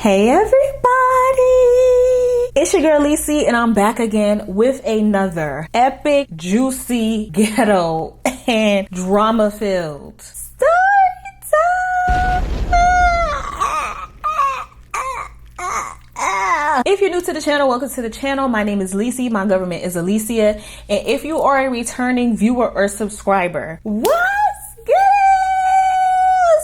Hey everybody! It's your girl Lisi and I'm back again with another epic, juicy, ghetto, and drama-filled story time! If you're new to the channel, welcome to the channel. My name is Lisi. My government is Alicia. And if you are a returning viewer or subscriber, what's good?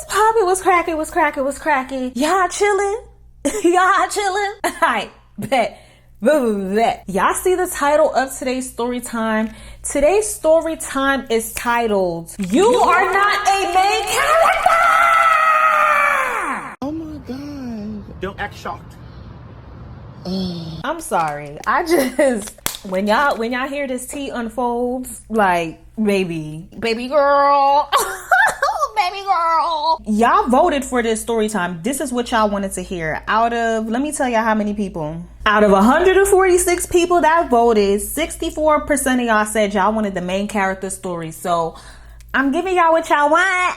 Poppy, what's cracking? What's cracking? What's cracking? Y'all chilling? Y'all chilling? Alright, bet. Y'all see the title of today's story time? Today's story time is titled, You Are Not a Main Character! Oh my god. Don't act shocked. I'm sorry. I just when y'all hear this tea unfolds, like baby girl. Baby girl. Y'all voted for this story time. This is what y'all wanted to hear. Out of, let me tell y'all how many people. Out of 146 people that voted, 64% of y'all said y'all wanted the main character story. So I'm giving y'all what y'all want.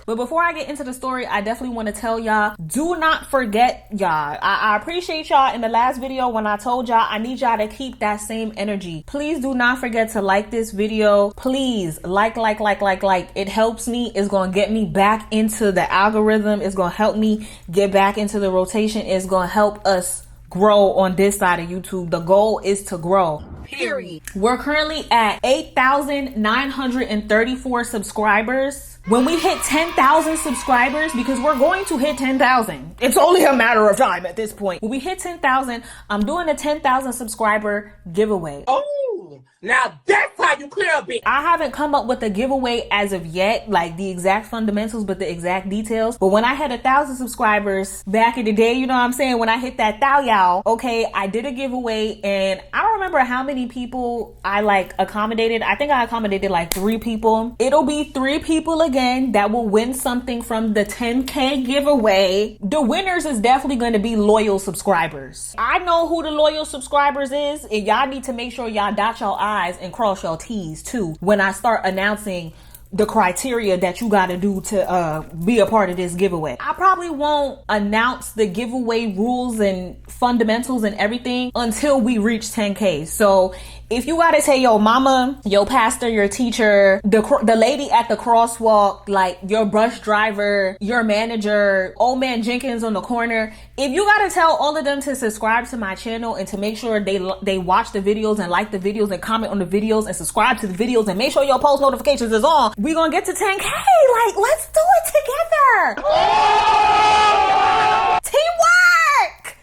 But before I get into the story, I definitely want to tell y'all, do not forget y'all. I appreciate y'all in the last video when I told y'all I need y'all to keep that same energy. Please do not forget to like this video. Please like. It helps me. It's going to get me back into the algorithm. It's going to help me get back into the rotation. It's going to help us grow on this side of YouTube. The goal is to grow. Period. We're currently at 8,934 subscribers. When we hit 10,000 subscribers, because we're going to hit 10,000. It's only a matter of time at this point. When we hit 10,000, I'm doing a 10,000 subscriber giveaway. Oh, now that's how you clear a bit. I haven't come up with a giveaway as of yet, like the exact fundamentals, but the exact details. But when I had 1,000 subscribers back in the day, you know what I'm saying? When I hit that y'all, okay, I did a giveaway and I don't remember how many people I accommodated. I think I accommodated like 3 people. It'll be 3 people again that will win something from the 10K giveaway. The winners is definitely going to be loyal subscribers. I know who the loyal subscribers is, and y'all need to make sure y'all dot y'all I's and cross y'all T's too when I start announcing the criteria that you got to do to be a part of this giveaway. I probably won't announce the giveaway rules and fundamentals and everything until we reach 10K. So if you gotta tell your mama, your pastor, your teacher, the lady at the crosswalk, like your bus driver, your manager, old man Jenkins on the corner, if you gotta tell all of them to subscribe to my channel and to make sure they watch the videos and like the videos and comment on the videos and subscribe to the videos and make sure your post notifications is on, we gonna get to 10K. Like, let's do it together.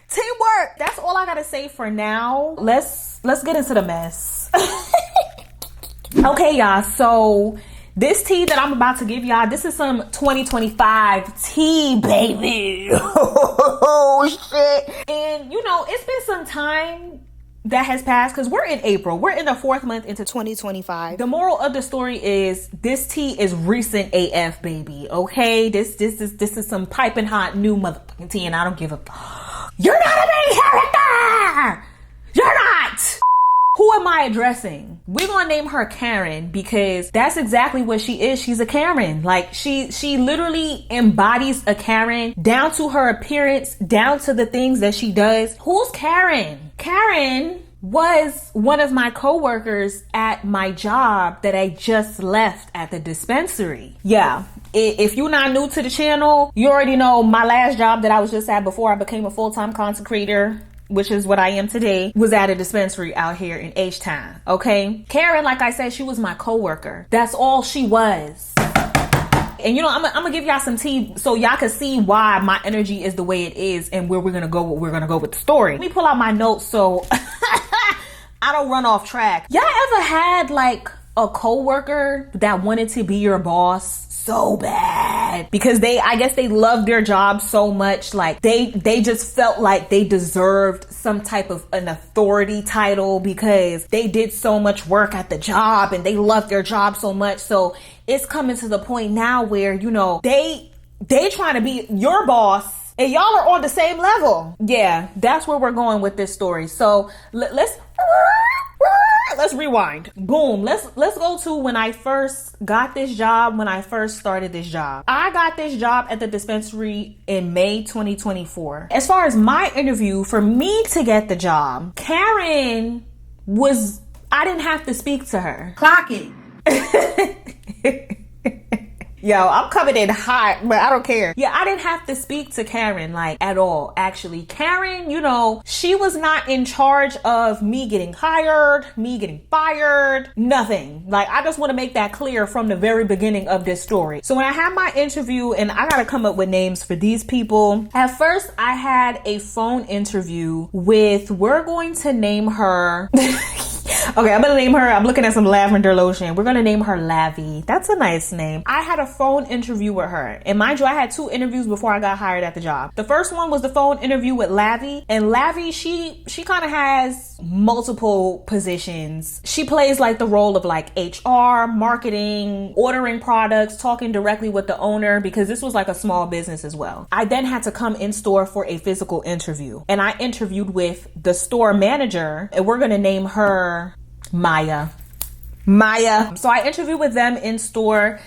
Teamwork. That's all I gotta say for now. Let's get into the mess. Okay, y'all. So this tea that I'm about to give y'all, this is some 2025 tea, baby. Oh shit. And you know, it's been some time that has passed because we're in April. We're in the 4th month into 2025. The moral of the story is this tea is recent AF, baby. Okay, this is some piping hot new motherfucking tea, and I don't give a. You're not a main character. You're not. Who am I addressing? We're gonna name her Karen because that's exactly what she is. She's a Karen. Like she literally embodies a Karen, down to her appearance, down to the things that she does. Who's Karen? Karen was one of my coworkers at my job that I just left at the dispensary. Yeah. If you're not new to the channel, you already know my last job that I was just at before I became a full-time consecrator, which is what I am today, was at a dispensary out here in H-Town, okay? Karen, like I said, she was my coworker. That's all she was. And you know, I'm gonna give y'all some tea so y'all can see why my energy is the way it is and where we're gonna go with the story. Let me pull out my notes so I don't run off track. Y'all ever had like a coworker that wanted to be your boss so bad because I guess they loved their job so much, like they just felt like they deserved some type of an authority title because they did so much work at the job and they loved their job so much. So it's coming to the point now where, you know, they trying to be your boss and y'all are on the same level. Yeah, that's where we're going with this story. So let's Let's rewind. Boom. Let's go to when I first got this job, when I first started this job. I got this job at the dispensary in May 2024. As far as my interview, for me to get the job, Karen was, I didn't have to speak to her. Clock it. Yo, I'm coming in hot, but I don't care. Yeah, I didn't have to speak to Karen, like, at all, actually. Karen, you know, she was not in charge of me getting hired, me getting fired, nothing. Like, I just want to make that clear from the very beginning of this story. So when I had my interview, and I gotta come up with names for these people. At first, I had a phone interview with, we're going to name her... Okay, I'm gonna name her, I'm looking at some lavender lotion. We're gonna name her Lavi. That's a nice name. I had a phone interview with her. And mind you, I had 2 interviews before I got hired at the job. The first one was the phone interview with Lavi. And Lavi, she kind of has multiple positions. She plays like the role of like HR, marketing, ordering products, talking directly with the owner, because this was like a small business as well. I then had to come in store for a physical interview. And I interviewed with the store manager, and we're gonna name her Maya. So I interviewed with them in store.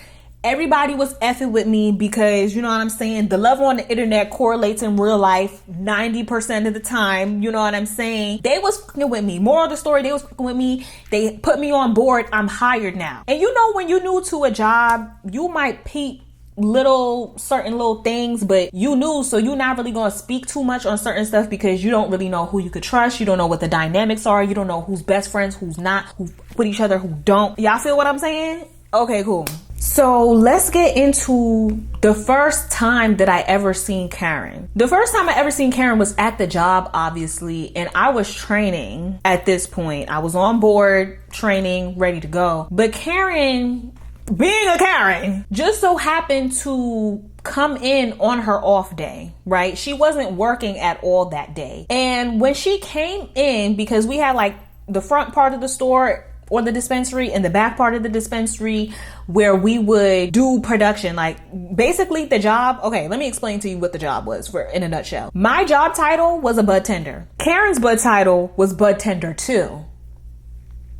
Everybody was effing with me because, you know what I'm saying, the love on the internet correlates in real life 90% of the time. You know what I'm saying? They was fucking with me. Moral of the story, they was fucking with me. They put me on board. I'm hired now. And you know, when you're new to a job, you might peep certain little things, but you knew, so you're not really gonna speak too much on certain stuff because you don't really know who you could trust. You don't know what the dynamics are. You don't know who's best friends, who's not, who with each other, who don't. Y'all feel what I'm saying? Okay, cool. So let's get into the first time that I ever seen Karen. The first time I ever seen Karen was at the job, obviously, and I was training at this point. I was on board, training, ready to go. But Karen, being a Karen, just so happened to come in on her off day, right? She wasn't working at all that day. And when she came in, because we had like the front part of the store or the dispensary and the back part of the dispensary where we would do production, like basically the job. Okay, let me explain to you what the job was in a nutshell. My job title was a bud tender. Karen's bud title was bud tender 2.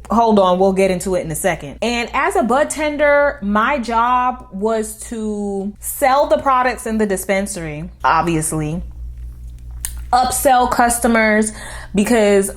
Hold on, we'll get into it in a second. And as a bud tender, my job was to sell the products in the dispensary, obviously, upsell customers, because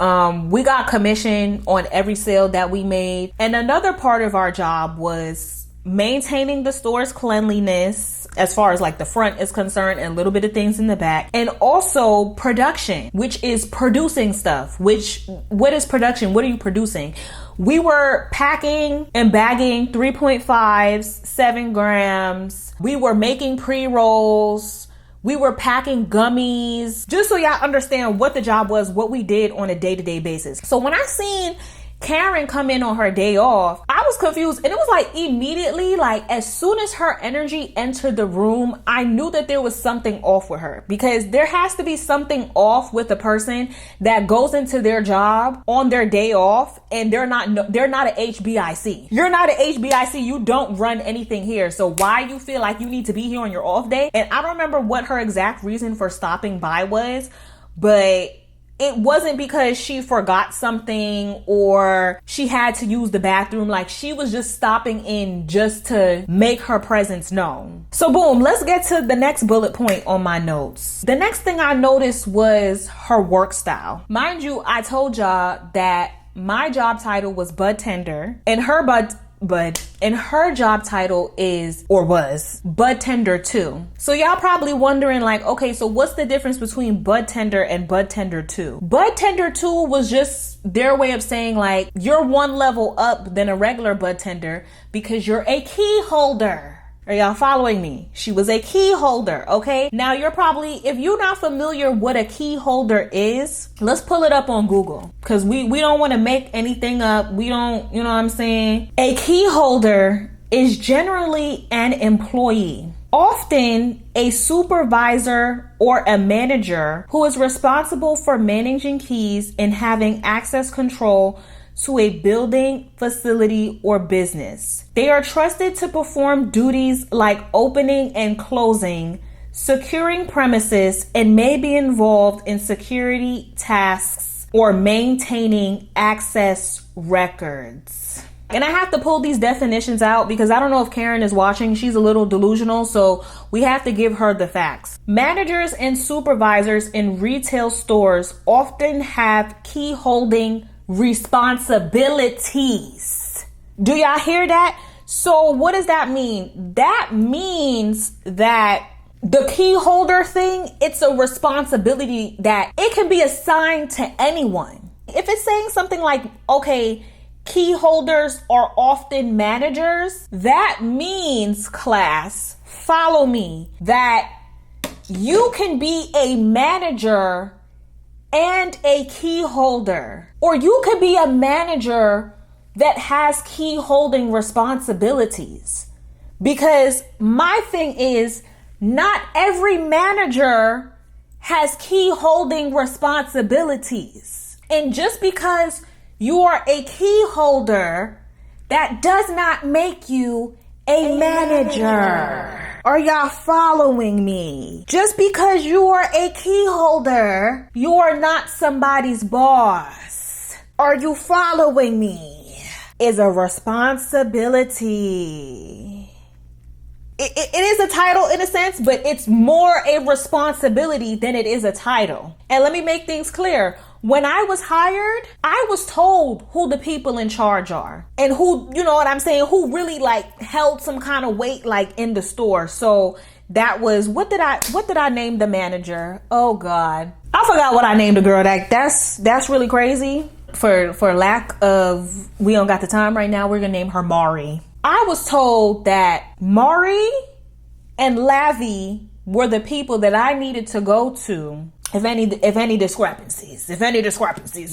we got commission on every sale that we made. And another part of our job was maintaining the store's cleanliness as far as like the front is concerned, and a little bit of things in the back, and also production, which is producing stuff. What is production? What are you producing? We were packing and bagging 3.5s, 7 grams. We were making pre-rolls. We were packing gummies. Just so y'all understand what the job was, what we did on a day-to-day basis. So when I seen Karen come in on her day off, I was confused, and it was like immediately, like as soon as her energy entered the room, I knew that there was something off with her, because there has to be something off with a person that goes into their job on their day off and they're not an HBIC. You're not an HBIC. You don't run anything here. So why you feel like you need to be here on your off day? And I don't remember what her exact reason for stopping by was, but it wasn't because she forgot something or she had to use the bathroom. Like, she was just stopping in just to make her presence known. So boom, let's get to the next bullet point on my notes. The next thing I noticed was her work style. Mind you, I told y'all that my job title was bud tender, and her job title was bud tender 2. So y'all probably wondering like, okay, so what's the difference between bud tender and bud tender 2? Bud tender 2 was just their way of saying like, you're one level up than a regular bud tender because you're a key holder. Are y'all following me? She was a key holder, okay? Now you're probably, if you're not familiar what a key holder is, let's pull it up on Google, because we don't want to make anything up. We don't, you know what I'm saying? A key holder is generally an employee, often a supervisor or a manager who is responsible for managing keys and having access control to a building, facility, or business. They are trusted to perform duties like opening and closing, securing premises, and may be involved in security tasks or maintaining access records. And I have to pull these definitions out because I don't know if Karen is watching. She's a little delusional, so we have to give her the facts. Managers and supervisors in retail stores often have key holding responsibilities. Do y'all hear that? So what does that mean? That means that the key holder thing, it's a responsibility that it can be assigned to anyone. If it's saying something like, okay, key holders are often managers, that means, class, follow me, that you can be a manager and a key holder, or you could be a manager that has key holding responsibilities. Because my thing is, not every manager has key holding responsibilities. And just because you are a key holder, that does not make you a manager. Are y'all following me? Just because you are a key holder, you are not somebody's boss. Are you following me? Is a responsibility. It is a title in a sense, but it's more a responsibility than it is a title. And let me make things clear. When I was hired, I was told who the people in charge are and who, you know what I'm saying, who really like held some kind of weight like in the store. So that was, what did I name the manager? Oh God. I forgot what I named the girl. That's really crazy. For lack of, we don't got the time right now, we're gonna name her Mari. I was told that Mari and Lavi were the people that I needed to go to if any discrepancies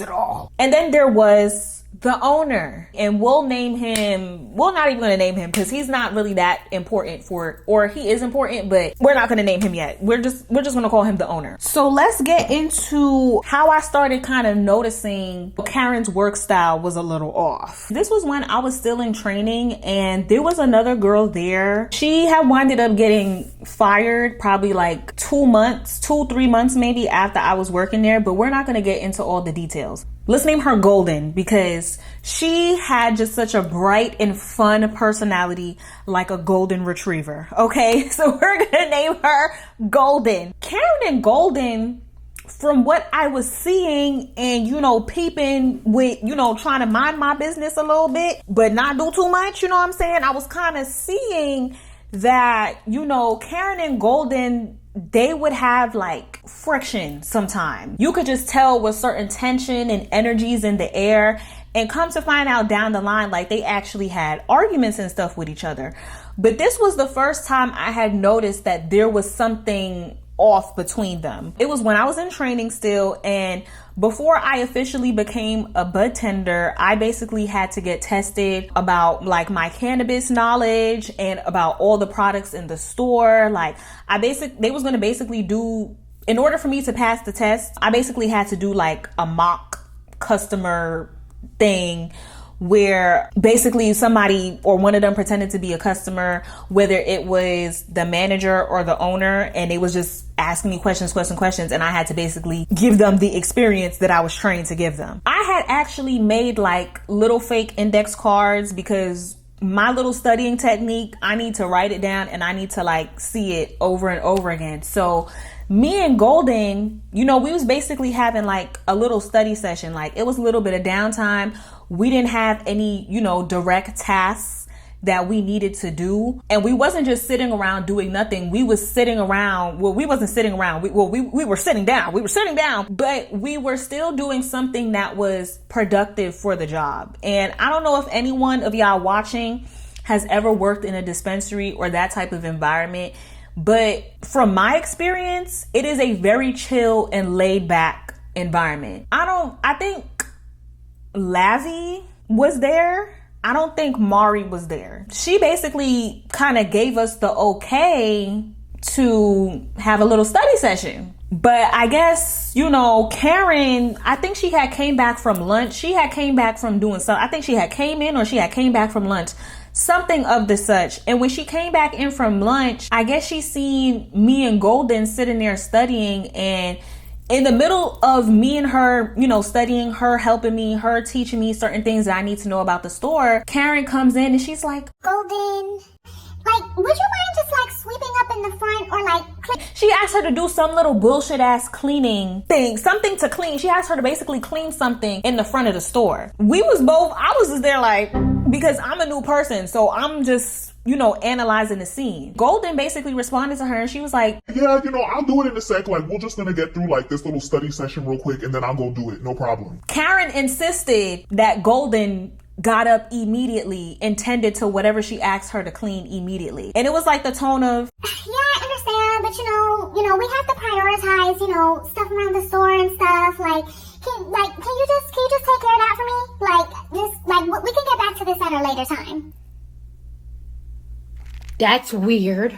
at all. And then there was the owner, and we'll name him, we're not even going to name him because he's not really that important or he is important, but we're not going to name him yet. We're just going to call him the owner. So let's get into how I started kind of noticing Karen's work style was a little off. This was when I was still in training, and there was another girl there. She had winded up getting fired probably like 3 months maybe after I was working there, but we're not going to get into all the details. Let's name her Golden because she had just such a bright and fun personality, like a golden retriever. Okay, so we're gonna name her Golden. Karen and Golden, from what I was seeing and, you know, peeping with, you know, trying to mind my business a little bit, but not do too much, you know what I'm saying? I was kind of seeing that, you know, Karen and Golden, they would have like friction sometimes. You could just tell with certain tension and energies in the air, and come to find out down the line, like they actually had arguments and stuff with each other. But this was the first time I had noticed that there was something off between them. It was when I was in training still, and before I officially became a bud tender, I basically had to get tested about like my cannabis knowledge and about all the products in the store. Like they was going to basically do, in order for me to pass the test, I basically had to do like a mock customer thing where basically somebody or one of them pretended to be a customer, whether it was the manager or the owner, and they was just asking me questions, and I had to basically give them the experience that I was trained to give them. I had actually made like little fake index cards because my little studying technique, I need to write it down and I need to like see it over and over again. So me and Golden, you know, we was basically having like a little study session. Like it was a little bit of downtime. We didn't have any, you know, direct tasks that we needed to do. And we wasn't just sitting around doing nothing. We was sitting around. Well, we wasn't sitting around. We were sitting down. We were sitting down, but we were still doing something that was productive for the job. And I don't know if anyone of y'all watching has ever worked in a dispensary or that type of environment. But from my experience, it is a very chill and laid back environment. I think Lavi was there. I don't think Mari was there. She basically kind of gave us the okay to have a little study session. But I guess, you know, Karen, I think she had came back from lunch. She had came back from doing something. I think she had came in or she had came back from lunch. Something of the such. And when she came back in from lunch, I guess she seen me and Golden sitting there studying, and In the middle of me and her, you know, studying, her helping me, her teaching me certain things that I need to know about the store, Karen comes in and she's like, Golden, like, would you mind just like sweeping up in the front or like she asked her to do some little bullshit ass cleaning thing, something to clean. She asked her to basically clean something in the front of the store. I was just there like, because I'm a new person, so I'm just, you know, analyzing the scene. Golden basically responded to her and she was like, yeah, you know, I'll do it in a sec. Like, we're just gonna get through like this little study session real quick and then I'll go do it. No problem. Karen insisted that Golden got up immediately and tended to whatever she asked her to clean immediately. And it was like the tone of, yeah, I understand, but you know, we have to prioritize, you know, stuff around the store and stuff. Like, can you just take care of that for me? We can get back to this at a later time. That's weird.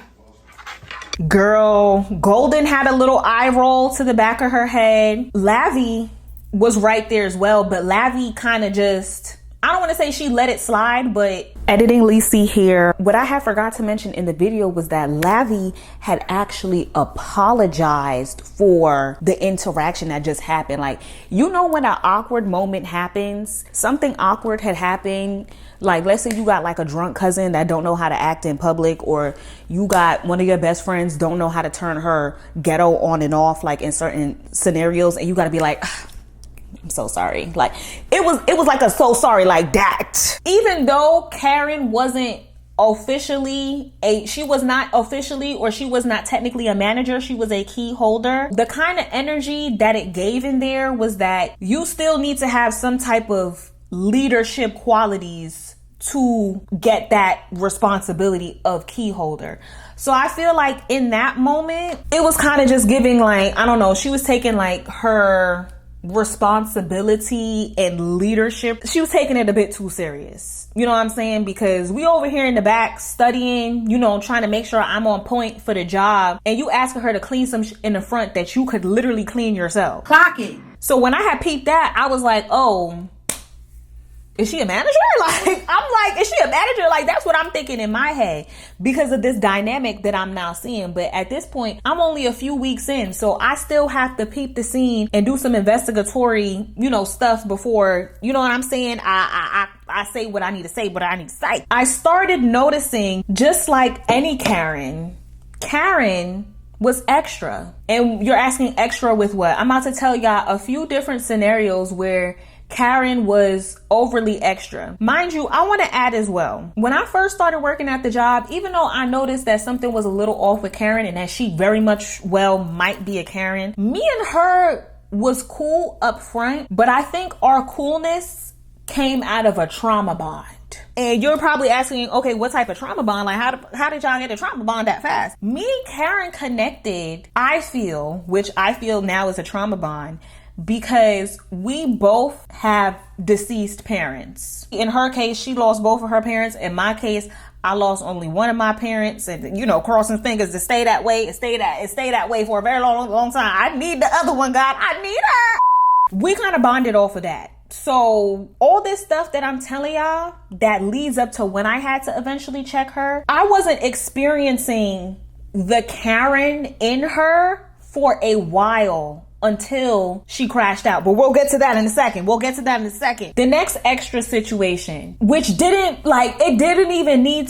Girl, Golden had a little eye roll to the back of her head. Lavi was right there as well, but Lavi kind of just, I don't want to say she let it slide, but editing Lisi here, what I had forgot to mention in the video was that Lavi had actually apologized for the interaction that just happened. Like, you know, when an awkward moment happens, something awkward had happened. Like, let's say you got like a drunk cousin that don't know how to act in public, or you got one of your best friends don't know how to turn her ghetto on and off, like in certain scenarios, and you got to be like, I'm so sorry. Like, it was like a so sorry like that. Even though Karen wasn't officially she was not technically a manager, she was a key holder. The kind of energy that it gave in there was that you still need to have some type of leadership qualities to get that responsibility of key holder. So I feel like in that moment, it was kind of just giving like, I don't know, she was taking like her responsibility and leadership, she was taking it a bit too serious. You know what I'm saying? Because we over here in the back studying, you know, trying to make sure I'm on point for the job, and you asking her to clean some in the front that you could literally clean yourself. Clock it. So when I had peeped that, I was like, oh, is she a manager? Like, I'm like, is she a manager? Like, that's what I'm thinking in my head because of this dynamic that I'm now seeing. But at this point, I'm only a few weeks in, so I still have to peep the scene and do some investigatory, you know, stuff before, you know what I'm saying? I say what I need to say, but I need to say. I started noticing, just like any Karen was extra. And you're asking extra with what? I'm about to tell y'all a few different scenarios where Karen was overly extra. Mind you, I want to add as well, when I first started working at the job, even though I noticed that something was a little off with Karen and that she very much might be a Karen, me and her was cool up front, but I think our coolness came out of a trauma bond. And you're probably asking, okay, what type of trauma bond? Like, how did y'all get a trauma bond that fast? Me and Karen connected, which I feel now is a trauma bond, because we both have deceased parents. In her case, she lost both of her parents. In my case, I lost only one of my parents, and, you know, crossing fingers to stay that way, stay that way for a very long time. I need the other one, God. I need her. We kind of bonded off of that. So all this stuff that I'm telling y'all that leads up to when I had to eventually check her, I wasn't experiencing the Karen in her for a while until she crashed out. But we'll get to that in a second. The next extra situation, which didn't even need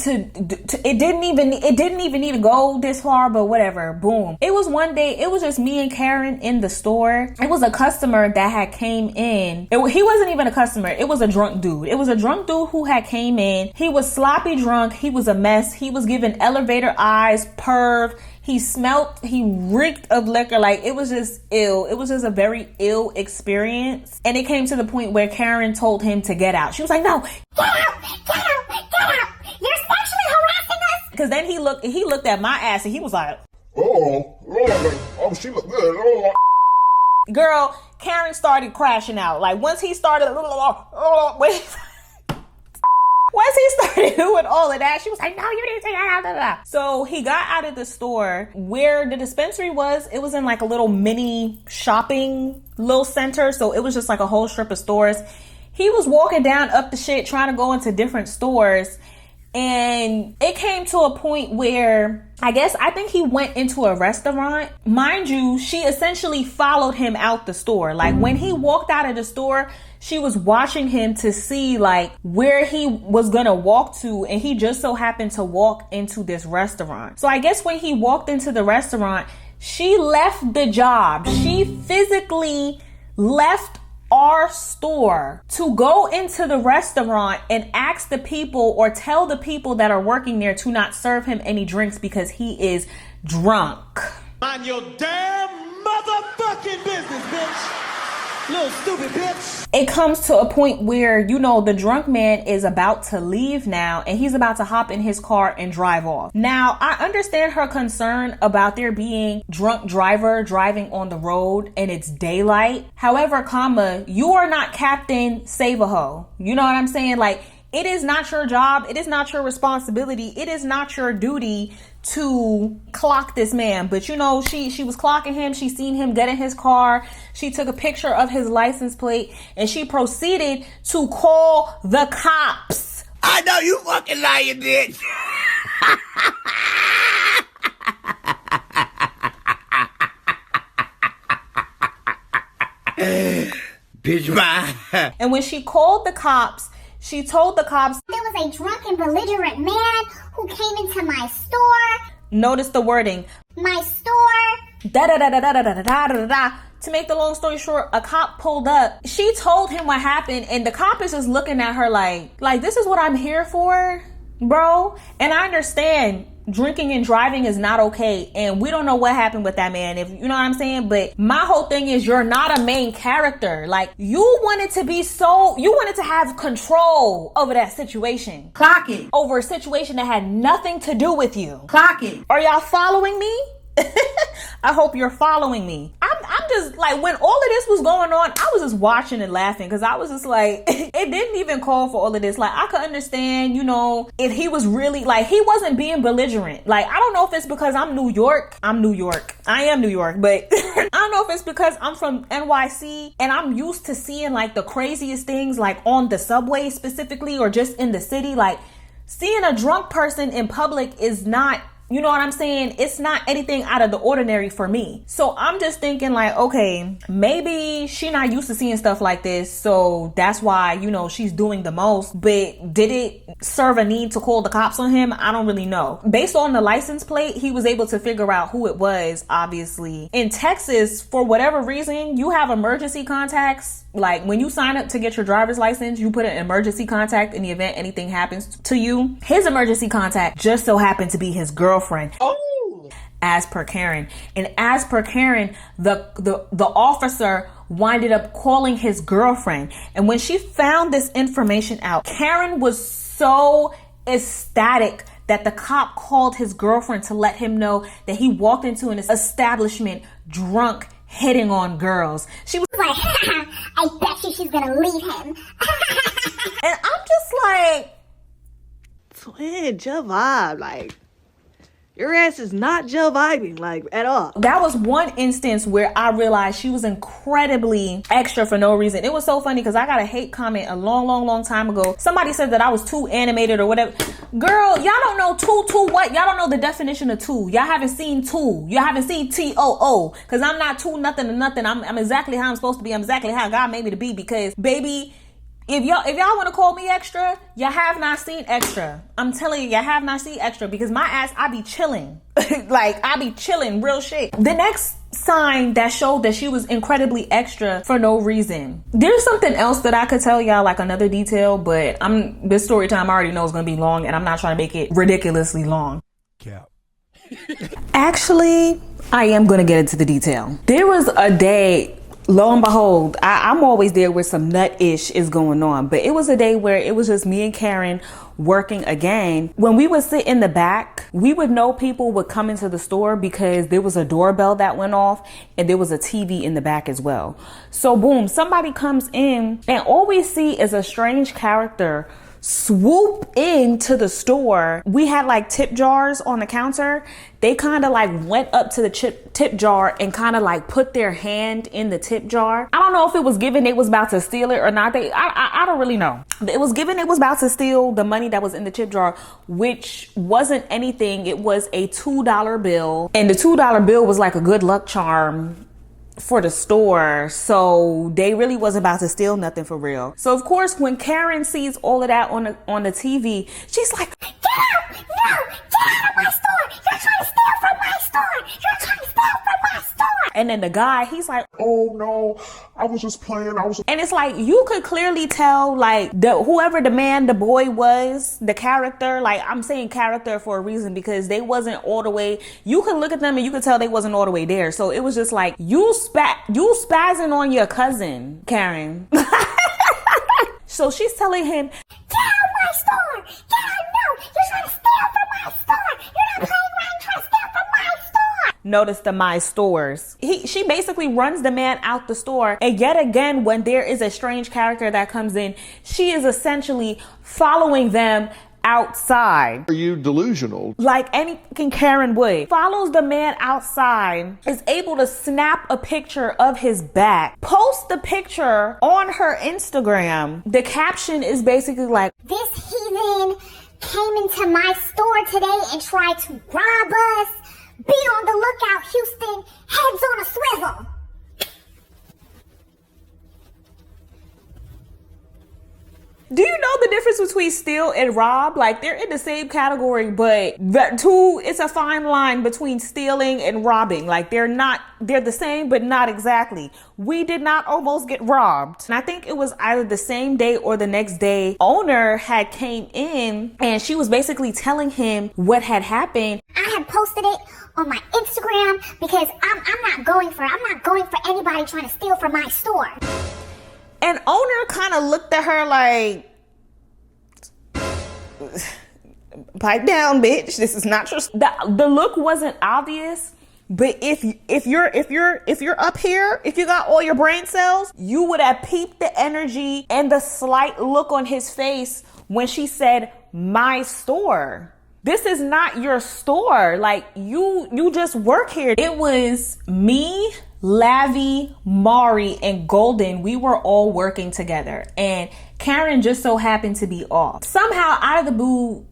to go this far, but whatever. Boom. It was one day, it was just me and Karen in the store. It was a customer that had came in. He wasn't even a customer. It was a drunk dude. It was a drunk dude who had came in. He was sloppy drunk. He was a mess. He was giving elevator eyes, perv. He reeked of liquor. Like, it was just ill. It was just a very ill experience. And it came to the point where Karen told him to get out. She was like, no, get out. You're sexually harassing us. Because then he looked at my ass and he was like, oh, she looked good. Girl, Karen started crashing out. Like, once he started, once he started doing all of that, she was like, no, you didn't take that out. So he got out of the store where the dispensary was. It was in like a little mini shopping little center. So it was just like a whole strip of stores. He was walking down up the shit trying to go into different stores. And it came to a point where I think he went into a restaurant. Mind you, she essentially followed him out the store. Like when he walked out of the store, she was watching him to see like where he was gonna walk to, and he just so happened to walk into this restaurant. So I guess when he walked into the restaurant, she left the job. She physically left our store to go into the restaurant and ask the people or tell the people that are working there to not serve him any drinks because he is drunk. Mind your damn motherfucking business, bitch. Little stupid bitch. It comes to a point where, you know, the drunk man is about to leave now and he's about to hop in his car and drive off. Now, I understand her concern about there being drunk driver driving on the road and it's daylight. However, you are not Captain Save-A-Ho. You know what I'm saying? Like, it is not your job. It is not your responsibility. It is not your duty to clock this man. But you know, she was clocking him. She seen him get in his car. She took a picture of his license plate and she proceeded to call the cops. I know you fucking lying, bitch. Bitch, bye. And when she called the cops, she told the cops there was a drunken, belligerent man who came into my store. Notice the wording. My store. Da-da-da-da-da-da-da-da-da-da. To make the long story short, a cop pulled up. She told him what happened, and the cop is just looking at her like this is what I'm here for, bro. And I understand drinking and driving is not okay, and we don't know what happened with that man, if you know what I'm saying. But my whole thing is, you're not a main character. Like, you wanted to have control over that situation. Clock it. Over a situation that had nothing to do with you. Clock it. Are y'all following me? I hope you're following me. I'm just like, when all of this was going on, I was just watching and laughing because I was just like, it didn't even call for all of this. Like, I could understand, you know, if he was really like, he wasn't being belligerent. Like, I don't know if it's because I am New York, but I don't know if it's because I'm from NYC and I'm used to seeing like the craziest things, like on the subway specifically, or just in the city. Like, seeing a drunk person in public is not, you know what I'm saying? It's not anything out of the ordinary for me. So I'm just thinking like, okay, maybe she not used to seeing stuff like this. So that's why, you know, she's doing the most. But did it serve a need to call the cops on him? I don't really know. Based on the license plate, he was able to figure out who it was, obviously. In Texas, for whatever reason, you have emergency contacts. Like, when you sign up to get your driver's license, you put an emergency contact in the event anything happens to you. His emergency contact just so happened to be his girlfriend. Oh. As per Karen. And as per Karen, the officer winded up calling his girlfriend. And when she found this information out, Karen was so ecstatic that the cop called his girlfriend to let him know that he walked into an establishment drunk, hitting on girls. She was Like, I bet you she's gonna leave him. and I'm just like, Twin, chill vibe. Like, your ass is not Jill vibing, like, at all. that was one instance where I realized she was incredibly extra for no reason. It was so funny because I got a hate comment a long time ago. Somebody said that I was too animated or whatever. Girl, y'all don't know too what? Y'all don't know the definition of too. Y'all haven't seen too. Y'all haven't seen TOO. Because I'm not too nothing to nothing. I'm exactly how I'm supposed to be. I'm exactly how God made me to be. Because, baby, if y'all want to call me extra, y'all have not seen extra. I'm telling you, y'all have not seen extra, because my ass, I be chilling. Like, I be chilling, real shit. The next sign that showed that she was incredibly extra for no reason. There's something else that I could tell y'all, like another detail, but this story time I already know is going to be long, and I'm not trying to make it ridiculously long. Cap. Actually, I am going to get into the detail. There was a day, lo and behold, I'm always there where some nut-ish is going on. But it was a day where it was just me and Karen working again. When we would sit in the back, we would know people would come into the store because there was a doorbell that went off and there was a TV in the back as well. So boom, somebody comes in and all we see is a strange character swoop into the store. We had like tip jars on the counter. They kind of like went up to the tip jar and kind of like put their hand in the tip jar. I don't know if it was given they was about to steal it or not. I don't really know. It was given it was about to steal the money that was in the tip jar, which wasn't anything. It was a $2 bill, and the $2 bill was like a good luck charm for the store, so they really wasn't about to steal nothing for real. So of course, when Karen sees all of that on the TV, she's like, Get out! No! Get out of my store! You're trying to steal from my store! You're trying to steal from my store! and then the guy, he's like, Oh no, I was just playing. and it's like, you could clearly tell, like, whoever the boy was, the character, like, I'm saying character for a reason, because they wasn't all the way, you could look at them and you could tell they wasn't all the way there. So it was just like, you spazzing on your cousin, Karen. So she's telling him, Get out my store! Get out! No! You're trying to steal from my store! You're not playing around trying to steal from my store! notice the my stores. She basically runs the man out the store. And yet again, when there is a strange character that comes in, she is essentially following them outside. Are you delusional? Like anything Karen would. Follows the man outside, is able to snap a picture of his back, post the picture on her Instagram. The caption is basically like, This heathen came into my store today and tried to rob us. Be on the lookout, Houston. Heads on a swivel. do you know the difference between steal and rob? Like, they're in the same category, but it's a fine line between stealing and robbing. Like, they're the same, but not exactly. We did not almost get robbed. And I think it was either the same day or the next day. Owner had came in and she was basically telling him what had happened. I had posted it on my Instagram because I'm not going for anybody trying to steal from my store. And owner kind of looked at her like, pipe down, bitch. This is not your. The look wasn't obvious, but if you're up here, if you got all your brain cells, you would have peeped the energy and the slight look on his face when she said, "My store." This is not your store. Like, you just work here. It was me, Lavi, Mari, and Golden. We were all working together, and Karen just so happened to be off. Somehow, out of the blue,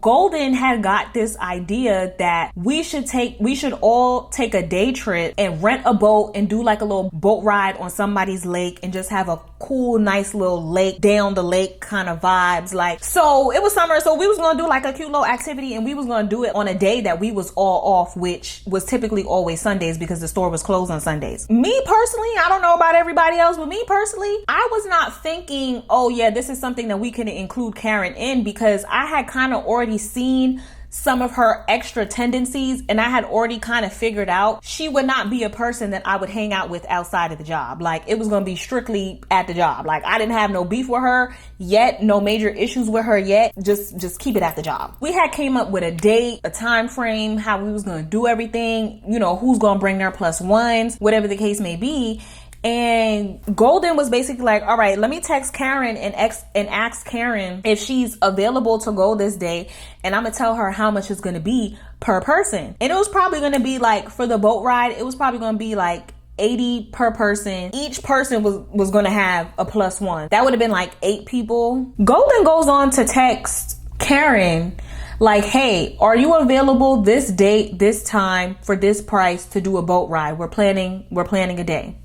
Golden had got this idea that we should all take a day trip and rent a boat and do like a little boat ride on somebody's lake and just have a cool, nice little lake, down the lake kind of vibes. Like, so it was summer, so we was gonna do like a cute little activity, and we was gonna do it on a day that we was all off, which was typically always Sundays because the store was closed on Sundays. Me personally, I don't know about everybody else, but me personally, I was not thinking, oh yeah, this is something that we can include Karen in, because I had kind of already seen some of her extra tendencies, and I had already kind of figured out she would not be a person that I would hang out with outside of the job. Like, it was going to be strictly at the job. Like, I didn't have no beef with her yet, no major issues with her yet. Just keep it at the job. We had came up with a date, a time frame, how we was going to do everything, who's going to bring their plus ones, whatever the case may be. And Golden was basically like, all right, let me text Karen and ask Karen if she's available to go this day. And I'm going to tell her how much it's going to be per person. And it was probably going to be like, for the boat ride, it was probably going to be like $80 per person. Each person was going to have a plus one. That would have been like 8 people. Golden goes on to text Karen like, hey, are you available this date, this time, for this price to do a boat ride? We're planning a day.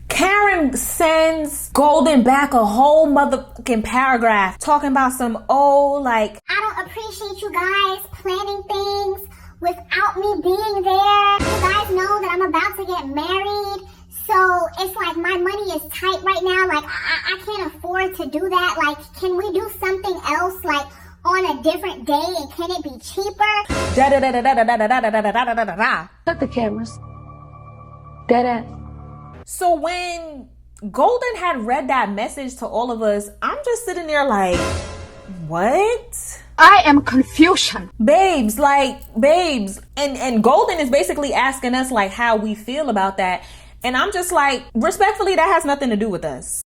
Karen sends Golden back a whole motherfucking paragraph talking about some, I don't appreciate you guys planning things without me being there. You guys know that I'm about to get married, so it's like my money is tight right now. Like, I can't afford to do that. Like, can we do something else, like, on a different day, and can it be cheaper? Cut the cameras. Dead ass. So when Golden had read that message to all of us, I'm just sitting there like, what? I am confusion. Babes. And Golden is basically asking us like how we feel about that. And I'm just like, respectfully, that has nothing to do with us.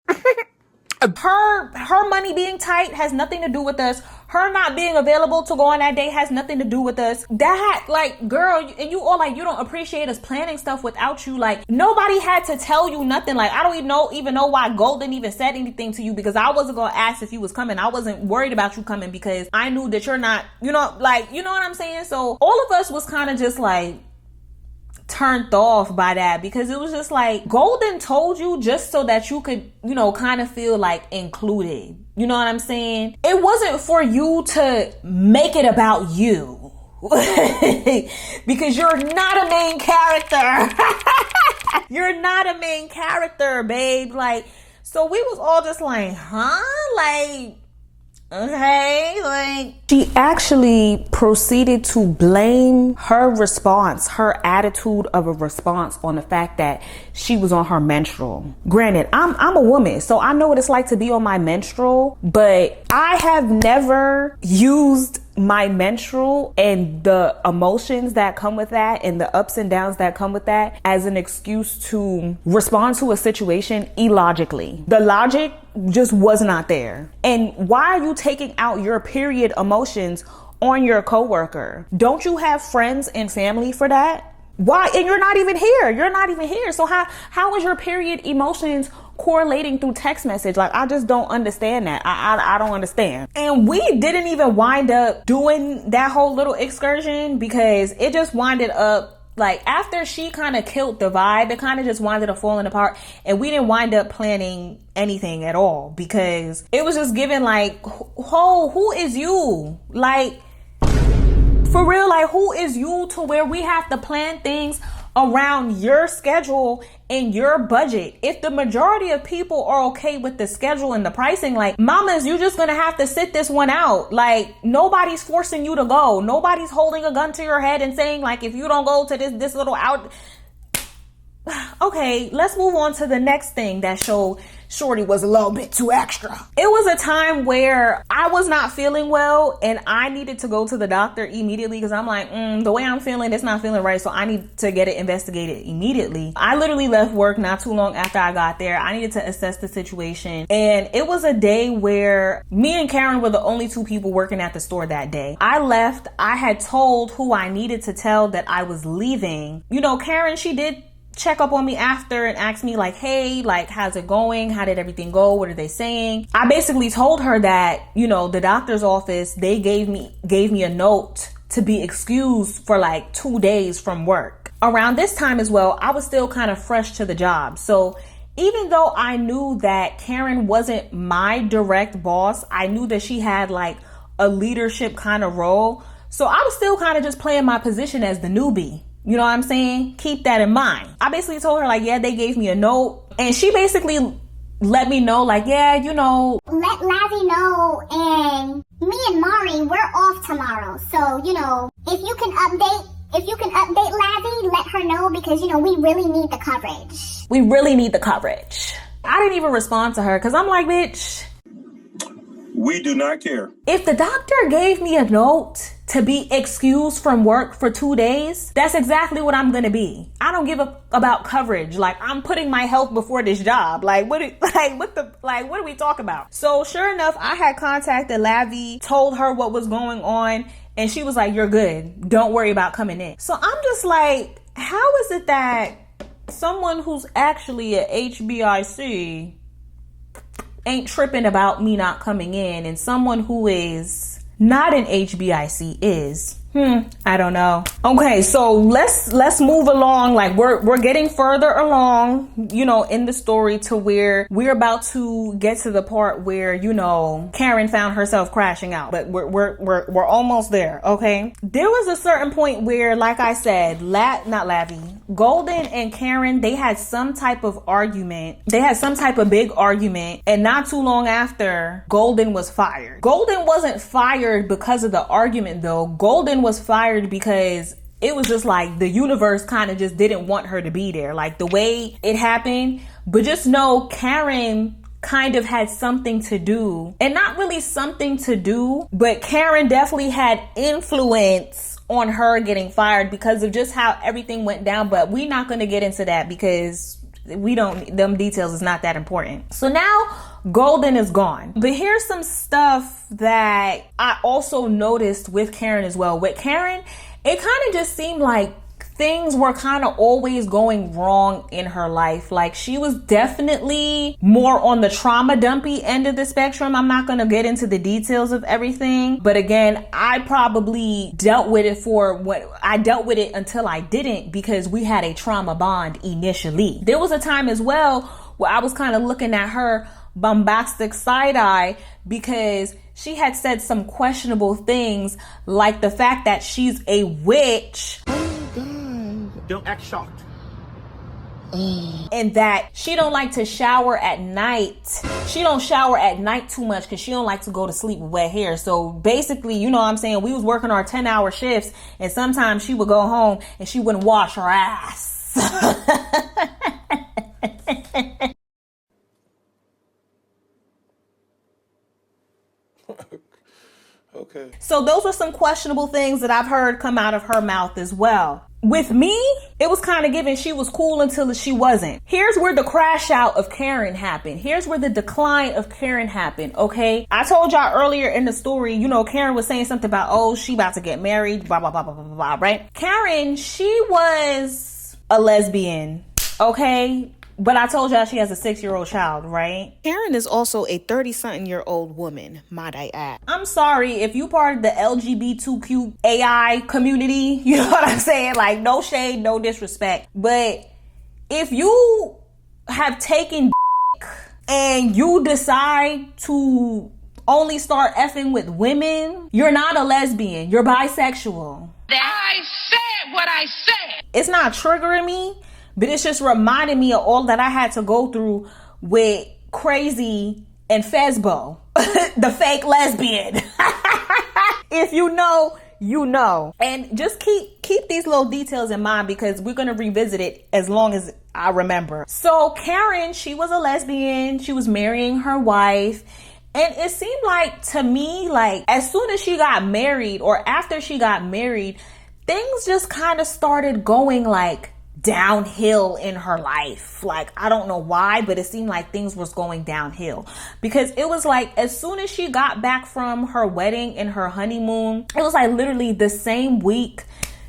Her money being tight has nothing to do with us. Her not being available to go on that date has nothing to do with us. That, like, girl, and you all like, you don't appreciate us planning stuff without you. Like, nobody had to tell you nothing. Like, I don't even know why Golden even said anything to you, because I wasn't gonna ask if you was coming. I wasn't worried about you coming because I knew that you're not, you know, like, you know what I'm saying? So all of us was kind of just like turned off by that, because it was just like, Golden told you just so that you could, you know, kind of feel like included. You know what I'm saying? It wasn't for you to make it about you. Because you're not a main character. You're not a main character, babe. Like, so we was all just like, huh? Like, okay, like, she actually proceeded to blame her response, her attitude of a response, on the fact that she was on her menstrual. Granted, I'm a woman, so I know what it's like to be on my menstrual, but I have never used my menstrual and the emotions that come with that and the ups and downs that come with that as an excuse to respond to a situation illogically. The logic just was not there. And why are you taking out your period emotions on your coworker? Don't you have friends and family for that? Why? And you're not even here. So how is your period emotions correlating through text message? Like, I just don't understand that. I don't understand. And we didn't even wind up doing that whole little excursion, because it just winded up, like, after she kind of killed the vibe, it kind of just winded up falling apart, and we didn't wind up planning anything at all, because it was just given like, who is you? Like, for real, like, who is you to where we have to plan things around your schedule and your budget? If the majority of people are okay with the schedule and the pricing, like, mamas, you just gonna have to sit this one out. Like, nobody's forcing you to go. Nobody's holding a gun to your head and saying, like, if you don't go to this little out. Okay, let's move on to the next thing that showed Shorty was a little bit too extra. It was a time where I was not feeling well and I needed to go to the doctor immediately, because I'm like, the way I'm feeling, it's not feeling right, so I need to get it investigated immediately. I literally left work not too long after I got there. I needed to assess the situation, and it was a day where me and Karen were the only two people working at the store that day. I left. I had told who I needed to tell that I was leaving. You know, Karen, she did check up on me after and asked me, like, hey, like, how's it going? How did everything go? What are they saying? I basically told her that, you know, the doctor's office, they gave me a note to be excused for like 2 days from work. Around this time as well, I was still kind of fresh to the job. So even though I knew that Karen wasn't my direct boss, I knew that she had like a leadership kind of role. So I was still kind of just playing my position as the newbie. You know what I'm saying? Keep that in mind. I basically told her, like, yeah, they gave me a note. And she basically let me know, like, yeah, you know. Let Lavi know, and me and Mari, we're off tomorrow. So, you know, if you can update Lavi, let her know, because, you know, we really need the coverage. We really need the coverage. I didn't even respond to her, because I'm like, bitch, we do not care. If the doctor gave me a note to be excused from work for 2 days, that's exactly what I'm gonna be. I don't give a about coverage. Like, I'm putting my health before this job. Like, what do we talk about? So sure enough, I had contacted Lavi, told her what was going on, and she was like, you're good. Don't worry about coming in. So I'm just like, how is it that someone who's actually a HBIC ain't tripping about me not coming in, and someone who is not an HBIC is? I don't know. Okay, so let's move along. Like, we're getting further along, you know, in the story, to where we're about to get to the part where, you know, Karen found herself crashing out. But we're almost there. Okay, there was a certain point where, like I said, Golden and Karen, they had some type of argument. They had some type of big argument, and not too long after, Golden was fired. Golden wasn't fired because of the argument, though. Golden was fired because it was just like the universe kind of just didn't want her to be there, like the way it happened. But just know Karen kind of had something to do, and not really something to do, but Karen definitely had influence on her getting fired because of just how everything went down. But we're not going to get into that because them details is not that important. So now golden is gone. But here's some stuff that I also noticed with Karen as well. With Karen, it kind of just seemed like things were kind of always going wrong in her life. Like, she was definitely more on the trauma dumpy end of the spectrum. I'm not going to get into the details of everything, but again, I probably dealt with it until I didn't, because we had a trauma bond initially. There was a time as well where I was kind of looking at her bombastic side eye because she had said some questionable things, like the fact that she's a witch. Don't act shocked. And that she don't like to shower at night. She don't shower at night too much because she don't like to go to sleep with wet hair. So basically, you know what I'm saying, we was working our 10-hour shifts, and sometimes she would go home and she wouldn't wash her ass. Okay. So those were some questionable things that I've heard come out of her mouth as well. With me, it was kind of given she was cool until she wasn't. Here's where the crash out of Karen happened. Here's where the decline of Karen happened, okay? I told y'all earlier in the story, you know, Karen was saying something about, oh, she about to get married, blah, blah, blah, blah, blah, blah, right? Karen, she was a lesbian, okay? But I told y'all she has a 6-year-old child, right? Karen is also a 30-something-year-old woman, might I add. I'm sorry if you part of the LGBTQAI community, you know what I'm saying? Like, no shade, no disrespect. But if you have taken and you decide to only start effing with women, you're not a lesbian, you're bisexual. I said what I said. It's not triggering me, but it's just reminding me of all that I had to go through with Crazy and Fezbo, the fake lesbian. If you know, you know. And just keep these little details in mind, because we're going to revisit it as long as I remember. So Karen, she was a lesbian. She was marrying her wife. And it seemed like, to me, like, as soon as she got married, or after she got married, things just kind of started going like downhill in her life. Like, I don't know why, but it seemed like things was going downhill, because it was like, as soon as she got back from her wedding and her honeymoon, it was like literally the same week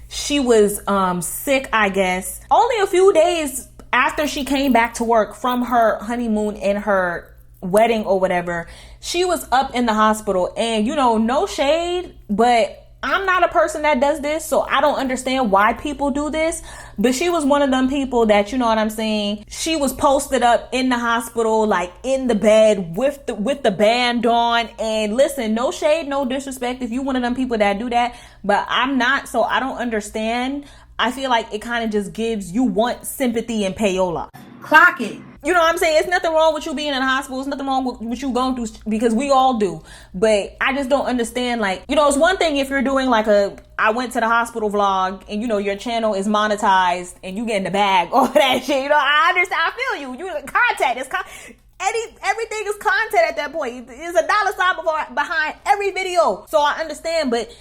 she was sick, I guess. Only a few days after she came back to work from her honeymoon and her wedding or whatever, she was up in the hospital. And, you know, no shade, but I'm not a person that does this, so I don't understand why people do this. But she was one of them people that, you know what I'm saying, she was posted up in the hospital, like in the bed with the band on. And listen, no shade, no disrespect if you one of them people that do that, but I'm not, so I don't understand. I feel like it kind of just gives, you want sympathy and payola. Clock it. You know what I'm saying? It's nothing wrong with you being in the hospital. It's nothing wrong with you going through, because we all do. But I just don't understand, like, you know, it's one thing if you're doing like I went to the hospital vlog and, you know, your channel is monetized and you get in the bag, all that shit. You know, I understand. I feel you. You content. Everything is content at that point. There's a dollar sign behind every video. So I understand, but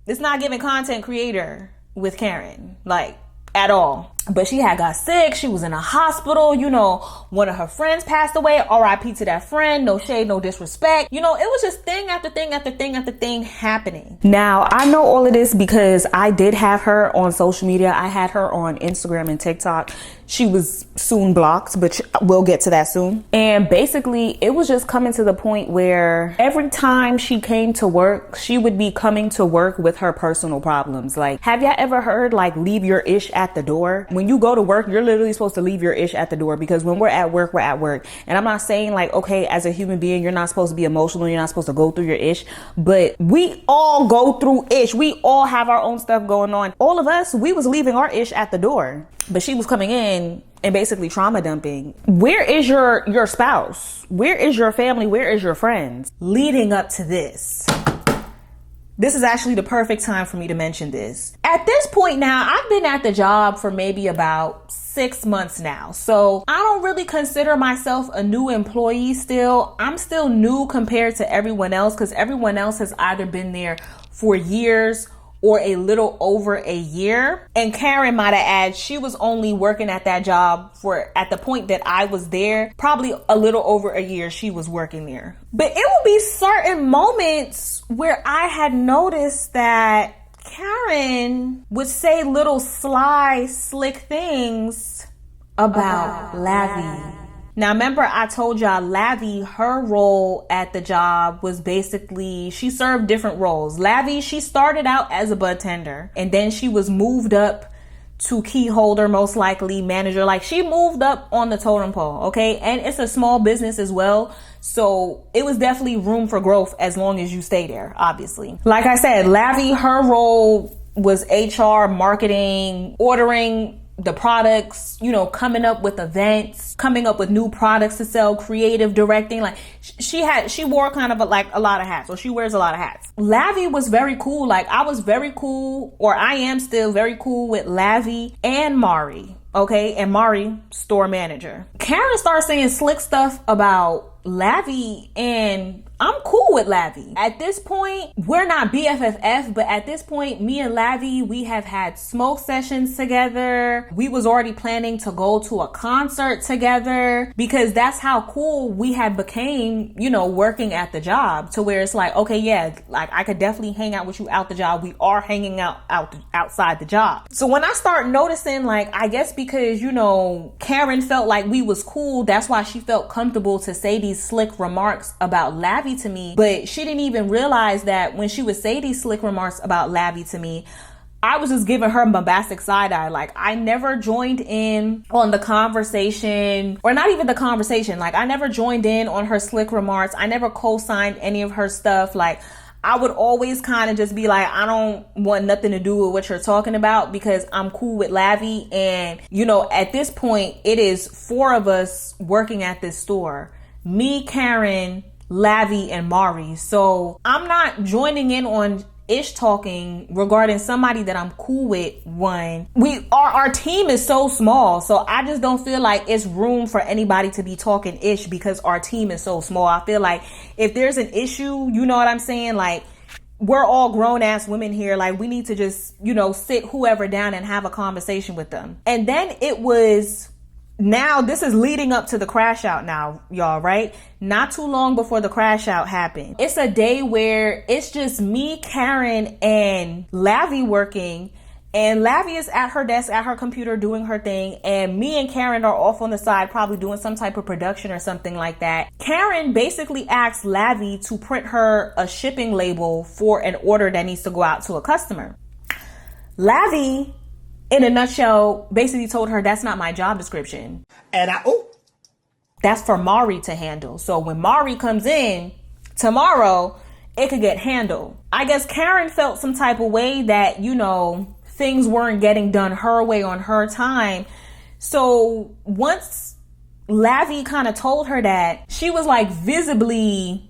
it's not giving content creator with Karen, like, at all. But she had got sick. She was in a hospital. You know, one of her friends passed away. R.I.P. to that friend. No shade, no disrespect. You know, it was just thing after thing after thing after thing happening. Now, I know all of this because I did have her on social media. I had her on Instagram and TikTok. She was soon blocked, but we'll get to that soon. And basically, it was just coming to the point where every time she came to work, she would be coming to work with her personal problems. Like, have y'all ever heard, like, leave your ish at the door? When you go to work, you're literally supposed to leave your ish at the door, because when we're at work, we're at work. And I'm not saying like, okay, as a human being, you're not supposed to be emotional. You're not supposed to go through your ish, but we all go through ish. We all have our own stuff going on. All of us, we was leaving our ish at the door, but she was coming in and basically trauma dumping. Where is your spouse? Where is your family? Where is your friends? Leading up to this, this is actually the perfect time for me to mention this. At this point now, I've been at the job for maybe about 6 months now. So I don't really consider myself a new employee still. I'm still new compared to everyone else, because everyone else has either been there for years or a little over a year. And Karen might have added she was only working at that job for, at the point that I was there, probably a little over a year she was working there. But it would be certain moments where I had noticed that Karen would say little sly, slick things about Lavi. Now, remember I told y'all Lavi, her role at the job was basically, she served different roles. Lavi, she started out as a bud tender, and then she was moved up to key holder, most likely manager. Like, she moved up on the totem pole, okay? And it's a small business as well, so it was definitely room for growth as long as you stay there, obviously. Like I said, Lavi, her role was HR, marketing, ordering the products, you know, coming up with events, coming up with new products to sell, creative directing. Like, she wore kind of a lot of hats, or she wears a lot of hats. Lavi was very cool. Like, I was very cool, or I am still very cool with Lavi and Mari. Okay, and Mari, store manager. Karen started saying slick stuff about Lavi, and I'm cool with Lavi. At this point, we're not BFFF, but at this point, me and Lavi, we have had smoke sessions together. We was already planning to go to a concert together, because that's how cool we had became, you know, working at the job, to where it's like, okay, yeah, like I could definitely hang out with you out the job. We are hanging out outside the job. So when I start noticing, like, I guess because, you know, Karen felt like we was cool, that's why she felt comfortable to say these slick remarks about Lavi to me. But she didn't even realize that when she would say these slick remarks about Lavi to me, I was just giving her bombastic side eye. Like, I never joined in on the conversation, or not even the conversation. Like, I never joined in on her slick remarks. I never co-signed any of her stuff. Like, I would always kind of just be like, I don't want nothing to do with what you're talking about, because I'm cool with Lavi. And, you know, at this point, it is 4 of us working at this store. Me, Karen, Lavi, and Mari. So I'm not joining in on ish talking regarding somebody that I'm cool with. One, our team is so small, so I just don't feel like it's room for anybody to be talking ish, because our team is so small. I feel like if there's an issue, you know what I'm saying, like, we're all grown ass women here. Like, we need to just, you know, sit whoever down and have a conversation with them. And then it was, now this is leading up to the crash out now, y'all, right? Not too long before the crash out happened. It's a day where it's just me, Karen, and Lavi working. And Lavi is at her desk, at her computer, doing her thing. And me and Karen are off on the side, probably doing some type of production or something like that. Karen basically asked Lavi to print her a shipping label for an order that needs to go out to a customer. Lavi, in a nutshell, basically told her that's not my job description. And that's for Mari to handle. So when Mari comes in tomorrow, it could get handled. I guess Karen felt some type of way that, you know, things weren't getting done her way on her time. So once Lavi kind of told her that, she was like visibly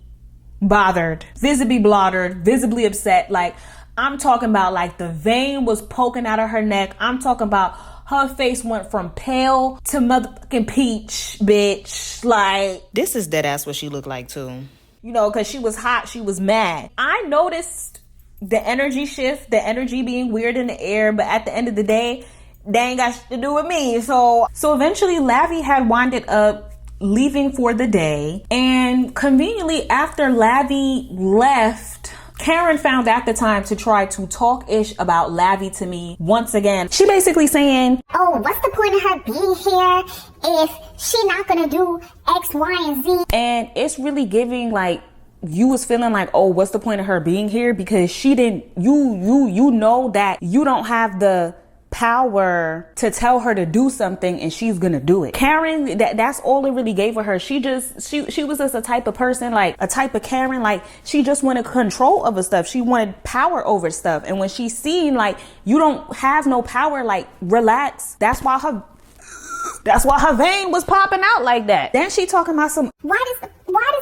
bothered, visibly blottered, visibly upset. Like, I'm talking about, like, the vein was poking out of her neck. I'm talking about her face went from pale to motherfucking peach, bitch. Like, This is dead ass what she looked like too. You know, because she was hot, she was mad. I noticed the energy shift, the energy being weird in the air, but at the end of the day, they ain't got shit to do with me. So eventually Lavi had winded up leaving for the day. And conveniently, after Lavi left, Karen found at the time to try to talk ish about Lavi to me once again. She basically saying, oh, what's the point of her being here if she not gonna do X, Y, and Z? And it's really giving like, you was feeling like, oh, what's the point of her being here? Because she didn't, you know that you don't have the power to tell her to do something and she's gonna do it. Karen, that's all it really gave for her. She was just a type of person, like a type of Karen, like she just wanted control over stuff. She wanted power over stuff. And when she seen like you don't have no power, like relax. That's why her vein was popping out like that. Then she talking about some, why does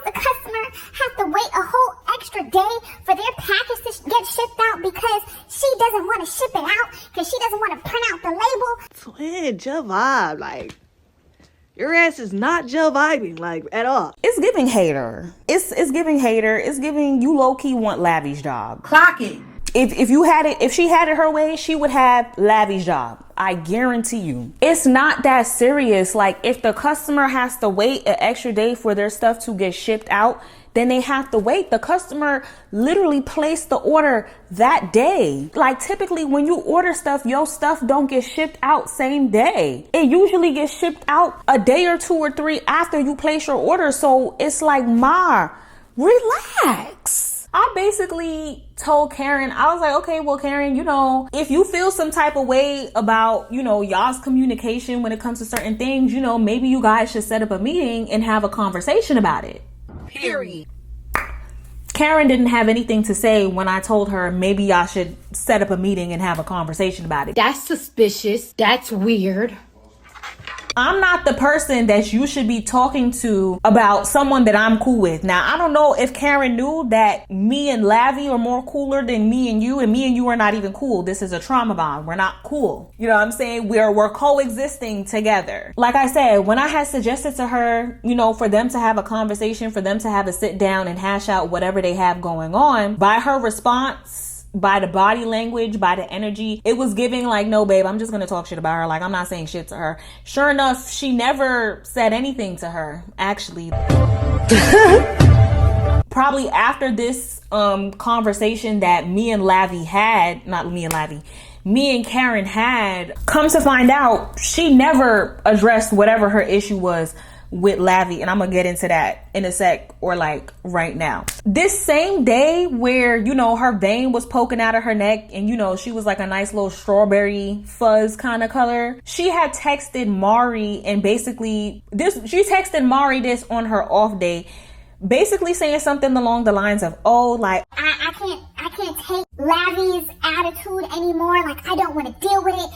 the customer have to wait a whole extra day for their package to get shipped out because she doesn't want to ship it out because she doesn't want to print out the label? Twin, Jill vibe, like your ass is not Jill vibing like at all. It's giving hater. It's giving hater. It's giving you low key want Lavi's job. Clock it. if she had it her way, she would have Lavi's job. I guarantee you. It's not that serious. Like, if the customer has to wait an extra day for their stuff to get shipped out, then they have to wait. The customer literally placed the order that day. Like, typically when you order stuff, your stuff don't get shipped out same day. It usually gets shipped out a day or 2 or 3 after you place your order. So it's like, ma, relax. I basically told Karen, I was like, okay, well, Karen, you know, if you feel some type of way about, you know, y'all's communication when it comes to certain things, you know, maybe you guys should set up a meeting and have a conversation about it. Period. Karen didn't have anything to say when I told her maybe y'all should set up a meeting and have a conversation about it. That's suspicious. That's weird. I'm not the person that you should be talking to about someone that I'm cool with. Now, I don't know if Karen knew that me and Lavi are more cooler than me and you are not even cool. This is a trauma bond. We're not cool. You know what I'm saying? We're coexisting together. Like I said, when I had suggested to her, you know, for them to have a conversation, for them to have a sit down and hash out whatever they have going on, by her response, by the body language, by the energy, it was giving like, no, babe, I'm just gonna talk shit about her. Like, I'm not saying shit to her. Sure enough, she never said anything to her, actually. Probably after this conversation that me and Lavi had, not me and Lavi, me and Karen had, come to find out, she never addressed whatever her issue was with Lavi, and I'm gonna get into that in a sec, or like right now. This same day where, you know, her vein was poking out of her neck and, you know, she was like a nice little strawberry fuzz kind of color, she had texted Mari, and basically she texted Mari this on her off day, basically saying something along the lines of, oh, like, I can't take Lavi's attitude anymore. Like, I don't want to deal with it.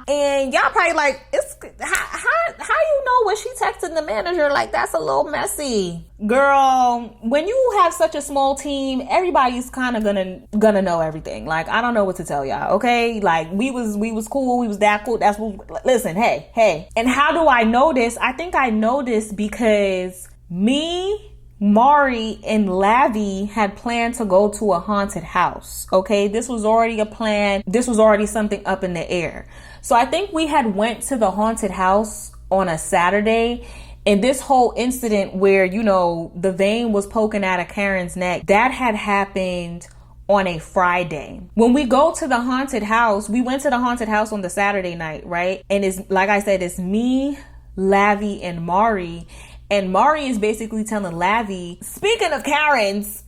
And y'all probably like, it's how you know what she texted the manager? Like, that's a little messy. Girl, when you have such a small team, everybody's kind of gonna know everything. Like, I don't know what to tell y'all, okay? Like, we was cool, we was that cool. That's what, listen, hey. And how do I know this? I think I know this because me, Mari, and Lavi had planned to go to a haunted house. Okay, this was already a plan. This was already something up in the air. So I think we had went to the haunted house on a Saturday, and this whole incident where, you know, the vein was poking out of Karen's neck, that had happened on a Friday. When we go to the haunted house, we went to the haunted house on the Saturday night, right? And it's, like I said, it's me, Lavi, and Mari. And Mari is basically telling Lavi, speaking of Karen's,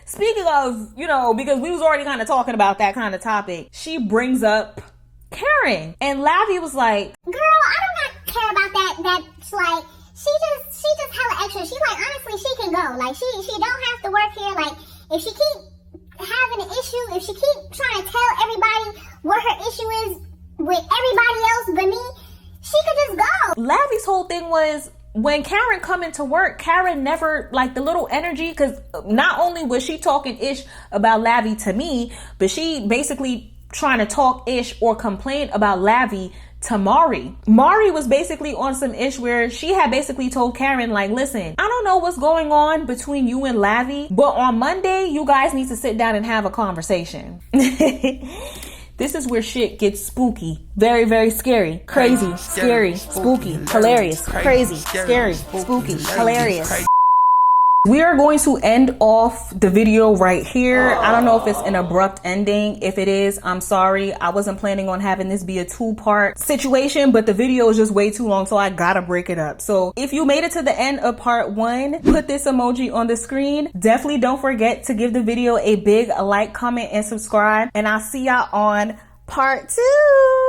speaking of, you know, because we was already kind of talking about that kind of topic, she brings up Karen. And Lavi was like, girl, I do not care about that. That's like, she just hella extra. She's like, honestly, she can go. Like, she don't have to work here. Like, if she keep having an issue, if she keep trying to tell everybody what her issue is with everybody else but me, she could just go. Lavi's whole thing was, when Karen come into work, Karen never, like, the little energy, because not only was she talking ish about Lavi to me, but she basically trying to talk ish or complain about Lavi to Mari. Mari was basically on some ish where she had basically told Karen, like, listen, I don't know what's going on between you and Lavi, but on Monday, you guys need to sit down and have a conversation. This is where shit gets spooky. Very, very scary. Crazy, scary, spooky, hilarious, crazy, scary, spooky, hilarious. We are going to end off the video right here. I don't know if it's an abrupt ending. If it is, I'm sorry. I wasn't planning on having this be a 2-part situation, but the video is just way too long, so I gotta break it up. So if you made it to the end of part 1, put this emoji on the screen. Definitely don't forget to give the video a big like, comment, and subscribe. And I'll see y'all on part 2.